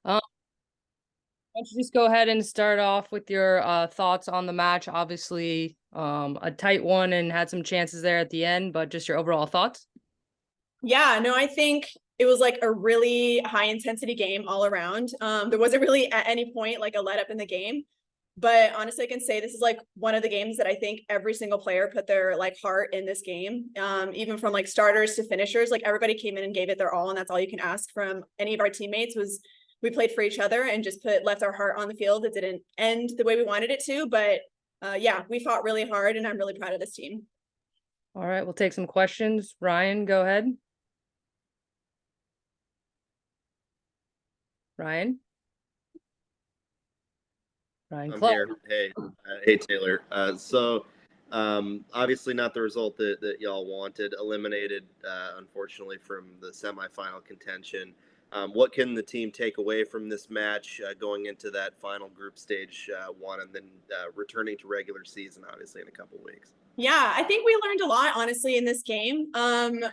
Why don't you just go ahead and start off with your thoughts on the match? Obviously, a tight one and had some chances there at the end, but just your overall thoughts. Yeah, no, I think it was like a really high intensity game all around. There wasn't really at any point like a let up in the game. But honestly, I can say this is like one of the games that I think every single player put their like heart in this game. Even from like starters to finishers, like everybody came in and gave it their all. And that's all you can ask from any of our teammates was we played for each other and just left our heart on the field. It didn't end the way we wanted it to, but yeah, we fought really hard and I'm really proud of this team. All right, we'll take some questions. Ryan, go ahead. Ryan? Ryan I'm Clark. here. Hey, Taylor. Obviously not the result that y'all wanted. Eliminated, unfortunately, from the semifinal contention. What can the team take away from this match going into that final group stage one, and then returning to regular season, obviously, in a couple weeks? Yeah, I think we learned a lot, honestly, in this game.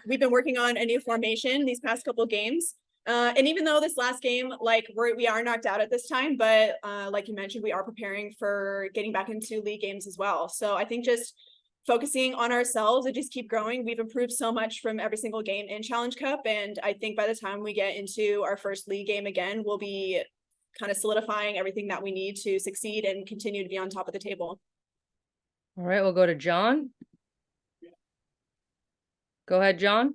We've been working on a new formation these past couple games. And even though this last game, like we are knocked out at this time, but like you mentioned, we are preparing for getting back into league games as well. So I think just focusing on ourselves and just keep growing. We've improved so much from every single game in Challenge Cup. And I think by the time we get into our first league game again, we'll be kind of solidifying everything that we need to succeed and continue to be on top of the table. All right, we'll go to John. Go ahead, John.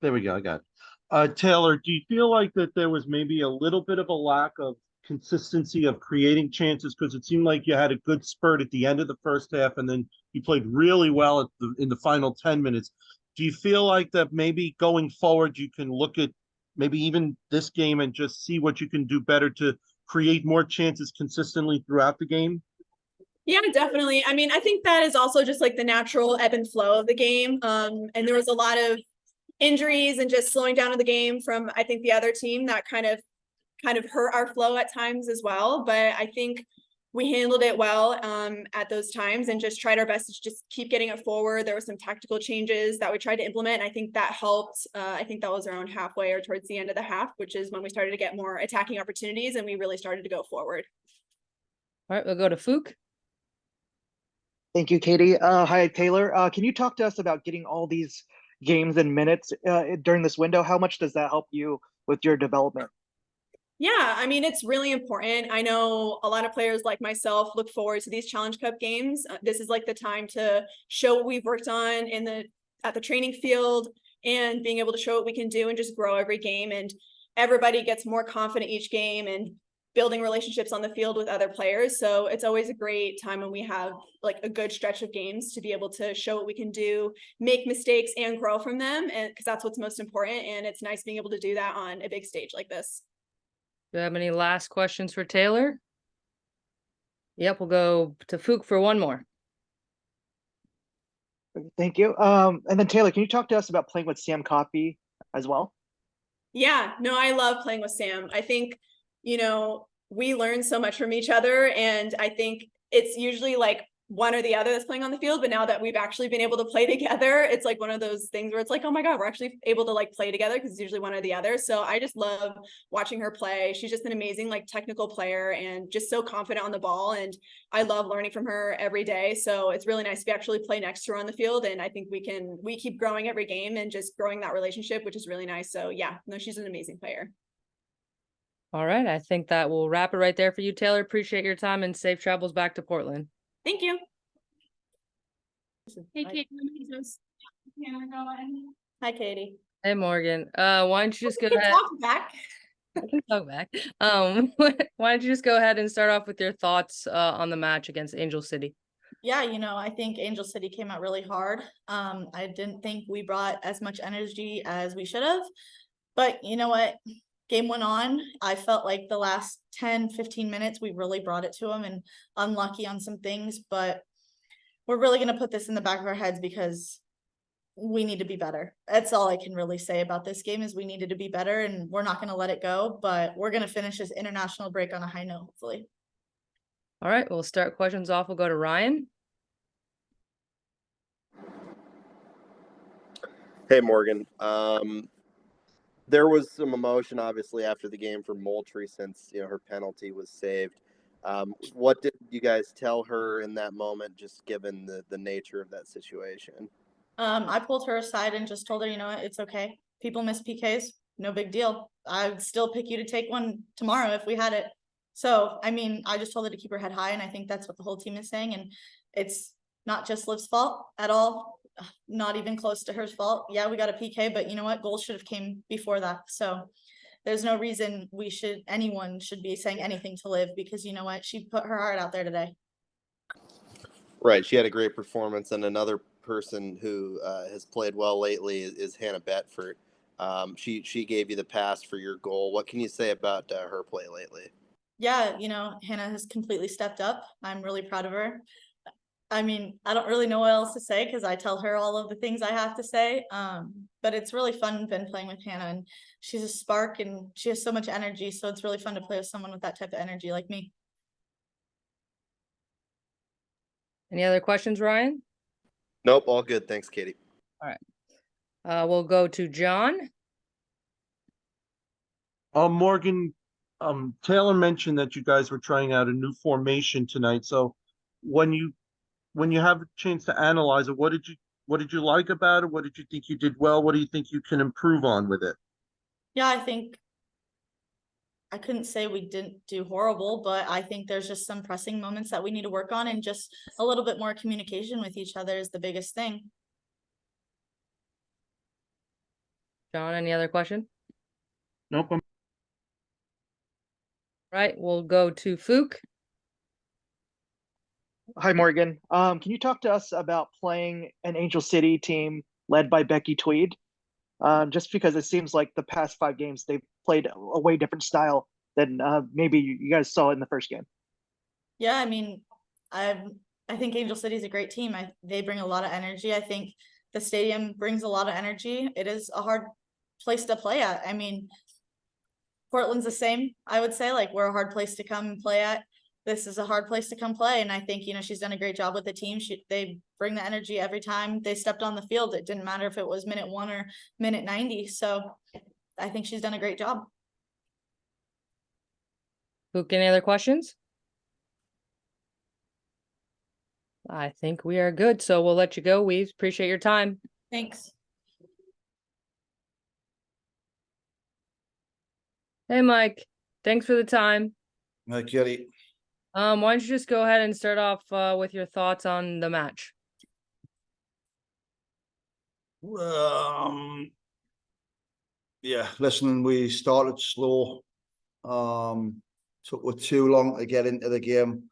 There we go. I got it. Taylor, do you feel like that there was maybe a little bit of a lack of consistency of creating chances? Because it seemed like you had a good spurt at the end of the first half, and then you played really well in the final 10 minutes. Do you feel like that maybe going forward you can look at maybe even this game and just see what you can do better to create more chances consistently throughout the game? Yeah, definitely. I mean, I think that is also just like the natural ebb and flow of the game. And there was a lot of injuries and just slowing down of the game from I think the other team that kind of hurt our flow at times as well. But I think we handled it well at those times and just tried our best to just keep getting it forward. There were some tactical changes that we tried to implement, and I think that helped. I think that was around halfway or towards the end of the half, which is when we started to get more attacking opportunities and we really started to go forward. All right, we'll go to Fook. Thank you, Katie. Hi, Taylor. Can you talk to us about getting all these games and minutes during this window? How much does that help you with your development? Yeah, I mean, it's really important. I know a lot of players like myself look forward to these Challenge Cup games. This is like the time to show what we've worked on at the training field and being able to show what we can do and just grow every game. And everybody gets more confident each game and building relationships on the field with other players. So it's always a great time when we have like a good stretch of games to be able to show what we can do, make mistakes and grow from them. And because that's what's most important. And it's nice being able to do that on a big stage like this. Do you have any last questions for Taylor? Yep, we'll go to Fook for one more. Thank you. And then Taylor, can you talk to us about playing with Sam Coffey as well? Yeah, no, I love playing with Sam. I think, we learn so much from each other. And I think it's usually like one or the other that's playing on the field. But now that we've actually been able to play together, it's like one of those things where it's like, oh my God, we're actually able to like play together because it's usually one or the other. So I just love watching her play. She's just an amazing like technical player and just so confident on the ball. And I love learning from her every day. So it's really nice to actually play next to her on the field. And I think we keep growing every game and just growing that relationship, which is really nice. So yeah, no, she's an amazing player. All right, I think that will wrap it right there for you, Taylor. Appreciate your time and safe travels back to Portland. Thank you. Hey, Katie. Hi, Katie. Hey, Morgan. Why don't you just go ahead? Talk back. I can talk back. Why don't you just go ahead and start off with your thoughts on the match against Angel City? Yeah, I think Angel City came out really hard. I didn't think we brought as much energy as we should have. But you know what? Game went on. I felt like the last 10, 15 minutes, we really brought it to them and unlucky on some things. But we're really going to put this in the back of our heads because we need to be better. That's all I can really say about this game is we needed to be better and we're not going to let it go. But we're going to finish this international break on a high note, hopefully. All right, we'll start questions off. We'll go to Ryan. Hey, Morgan. There was some emotion, obviously, after the game for Moultrie since her penalty was saved. What did you guys tell her in that moment, just given the nature of that situation? I pulled her aside and just told her, you know what, it's okay. People miss PKs, no big deal. I'd still pick you to take one tomorrow if we had it. So, I mean, I just told her to keep her head high, and I think that's what the whole team is saying. And it's not just Liv's fault at all, not even close to her fault. Yeah, we got a PK, but you know what? Goals should have came before that. So there's no reason anyone should be saying anything to Liv, because you know what? She put her heart out there today. Right. She had a great performance, and another person who has played well lately is Hannah Betford. She gave you the pass for your goal. What can you say about her play lately? Yeah, you know, Hannah has completely stepped up. I'm really proud of her. I mean, I don't really know what else to say because I tell her all of the things I have to say. But it's really fun been playing with Hannah, and she's a spark and she has so much energy. So it's really fun to play with someone with that type of energy like me. Any other questions, Ryan? Nope, all good. Thanks, Katie. All right. We'll go to John. Morgan, Taylor mentioned that you guys were trying out a new formation tonight. So when you have a chance to analyze it, what did you like about it? What did you think you did well? What do you think you can improve on with it? Yeah, I think I couldn't say we didn't do horrible, but I think there's just some pressing moments that we need to work on, and just a little bit more communication with each other is the biggest thing. John, any other question? Nope. Right, we'll go to Fook. Hi, Morgan. Can you talk to us about playing an Angel City team led by Becky Tweed? Just because it seems like the past 5 games they've played a way different style than maybe you guys saw in the first game. Yeah, I mean, I think Angel City is a great team. They bring a lot of energy. I think the stadium brings a lot of energy. It is a hard place to play at. I mean, Portland's the same, I would say. Like, we're a hard place to come and play at. This is a hard place to come play, and I think, you know, she's done a great job with the team. They bring the energy every time they stepped on the field. It didn't matter if it was minute 1 or minute 90. So I think she's done a great job. Fook, any other questions? I think we are good, so we'll let you go. We appreciate your time. Thanks. Hey, Mike. Thanks for the time. Hi, Katie. Why don't you just go ahead and start off with your thoughts on the match? Yeah, listen, we started slow. Took too long to get into the game.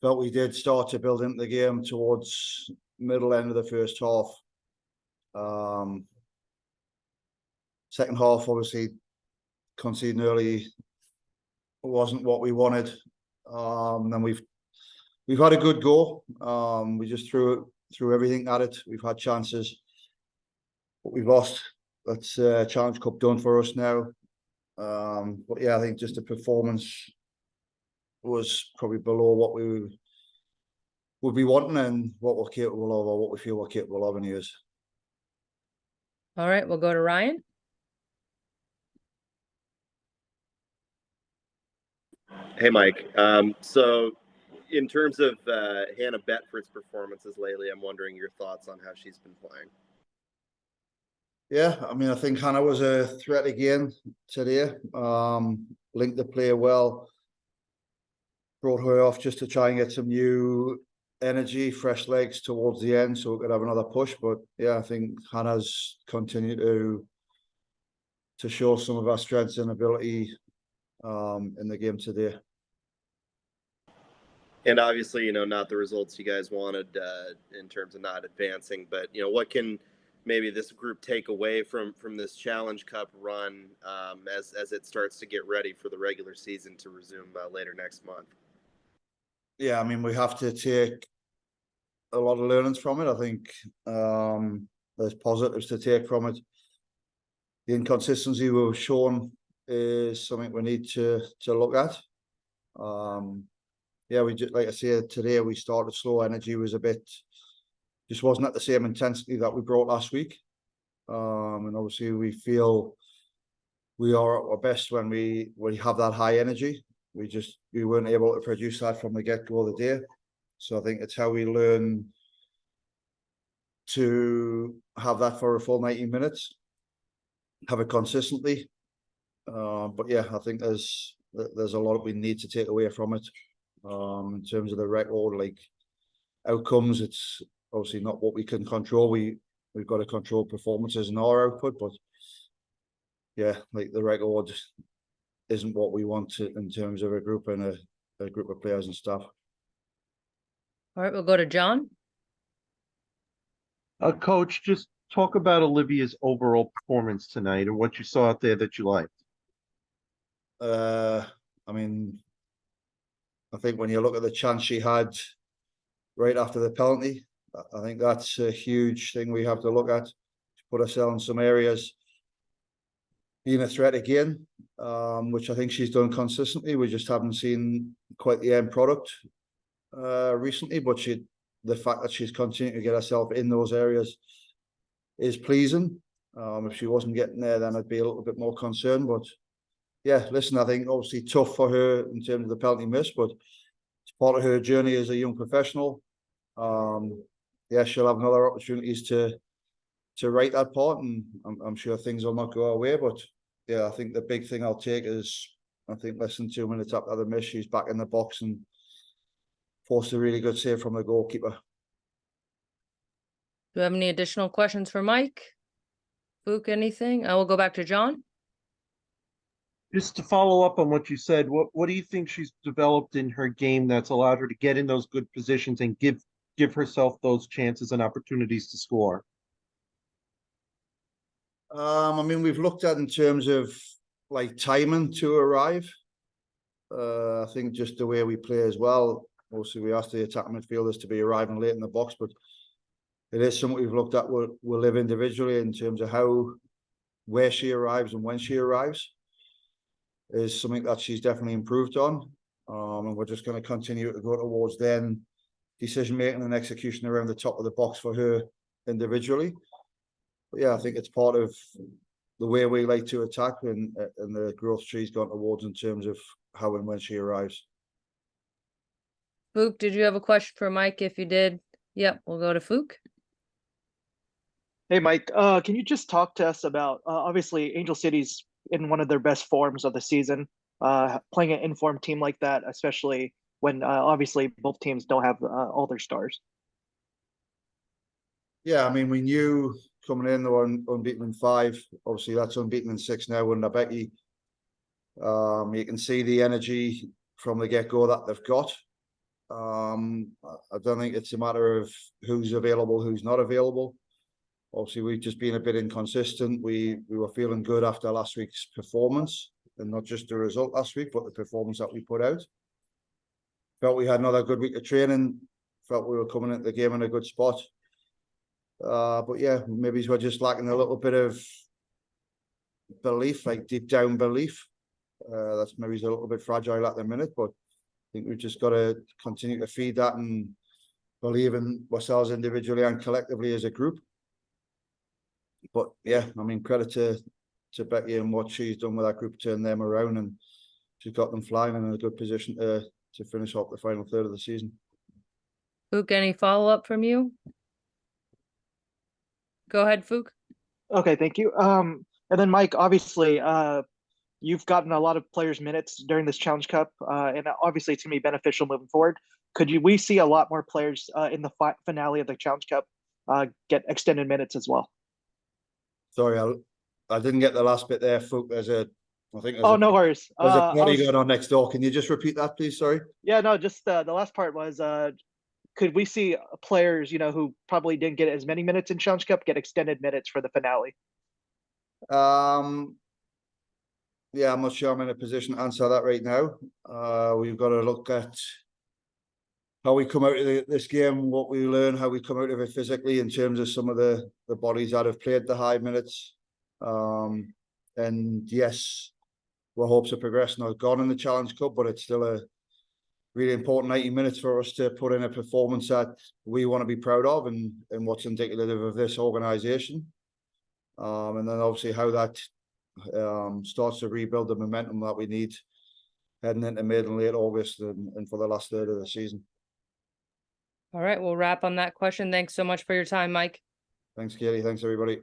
But we did start to build into the game towards middle end of the first half. Second half, obviously, conceding early wasn't what we wanted. And we've had a good goal. We just threw everything at it. We've had chances, but we've lost. That's Challenge Cup done for us now. But yeah, I think just the performance was probably below what we would be wanting and what we're capable of, or what we feel we're capable of in years. All right, we'll go to Ryan. Hey, Mike. So in terms of Hannah Betford's performances lately, I'm wondering your thoughts on how she's been playing. Yeah, I mean, I think Hannah was a threat again today. Linked the play well. Brought her off just to try and get some new energy, fresh legs towards the end, so we could have another push. But yeah, I think Hannah's continued to show some of our strengths and ability in the game today. And obviously, not the results you guys wanted in terms of not advancing, but what can maybe this group take away from this Challenge Cup run as it starts to get ready for the regular season to resume later next month? Yeah, I mean, we have to take a lot of learnings from it. I think there's positives to take from it. The inconsistency we've shown is something we need to look at. Yeah, we just, like I said, today we started slow. Energy was just wasn't at the same intensity that we brought last week. And obviously we feel we are at our best when we have that high energy. We weren't able to produce that from the get-go of the day. So I think it's how we learn to have that for a full 90 minutes, have it consistently. But yeah, I think there's a lot we need to take away from it. In terms of the record, like outcomes, it's obviously not what we can control. We've got to control performances and our output, but yeah, like the record isn't what we want in terms of a group and a group of players and staff. All right, we'll go to John. Coach, just talk about Olivia's overall performance tonight and what you saw out there that you liked. I mean, I think when you look at the chance she had right after the penalty, I think that's a huge thing we have to look at to put ourselves in some areas being a threat again, which I think she's done consistently. We just haven't seen quite the end product recently, but the fact that she's continuing to get herself in those areas is pleasing. If she wasn't getting there, then I'd be a little bit more concerned. But yeah, listen, I think obviously tough for her in terms of the penalty miss, but it's part of her journey as a young professional. Yeah, she'll have another opportunities to write that part, and I'm sure things will not go our way. But yeah, I think the big thing I'll take is, I think less than 2 minutes after the miss, she's back in the box and forced a really good save from the goalkeeper. Do you have any additional questions for Mike? Fook, anything? I will go back to John. Just to follow up on what you said, what do you think she's developed in her game that's allowed her to get in those good positions and give herself those chances and opportunities to score? I mean, we've looked at in terms of like timing to arrive. I think just the way we play as well. Obviously, we asked the attacking midfielders to be arriving late in the box, but it is something we've looked at. We'll live individually in terms of where she arrives and when she arrives is something that she's definitely improved on. And we're just going to continue to go towards then decision making and execution around the top of the box for her individually. But yeah, I think it's part of the way we like to attack and the growth she's gone towards in terms of how and when she arrives. Fook, did you have a question for Mike? If you did, yep, we'll go to Fook. Hey, Mike, can you just talk to us about, obviously, Angel City's in one of their best forms of the season, playing an informed team like that, especially when obviously both teams don't have all their stars. Yeah, I mean, we knew coming in, they were unbeaten in 5. Obviously, that's unbeaten in 6 now under Becky. You can see the energy from the get-go that they've got. I don't think it's a matter of who's available, who's not available. Obviously, we've just been a bit inconsistent. We were feeling good after last week's performance, and not just the result last week, but the performance that we put out. Felt we had another good week of training. Felt we were coming into the game in a good spot. But yeah, maybe we're just lacking a little bit of belief, like deep down belief. That's maybe a little bit fragile at the minute, but I think we've just got to continue to feed that and believe in ourselves individually and collectively as a group. But yeah, I mean, credit to Becky and what she's done with that group, turn them around, and she's got them flying in a good position to finish off the final third of the season. Fook, any follow-up from you? Go ahead, Fook. Okay, thank you. And then Mike, obviously, you've gotten a lot of players' minutes during this Challenge Cup, and obviously it's going to be beneficial moving forward. We see a lot more players in the finale of the Challenge Cup get extended minutes as well? Sorry, I didn't get the last bit there, Fook. I think no worries. There's a party going on next door. Can you just repeat that, please? Sorry. Yeah, no, just the last part was, could we see players, who probably didn't get as many minutes in Challenge Cup get extended minutes for the finale? Yeah, I'm not sure I'm in a position to answer that right now. We've got to look at how we come out of this game, what we learn, how we come out of it physically in terms of some of the bodies that have played the high minutes. And yes, our hopes of progressing are gone in the Challenge Cup, but it's still a really important 90 minutes for us to put in a performance that we want to be proud of and what's indicative of this organisation. And then obviously how that starts to rebuild the momentum that we need heading into mid and late August and for the last third of the season. All right, we'll wrap on that question. Thanks so much for your time, Mike. Thanks, Katie. Thanks, everybody.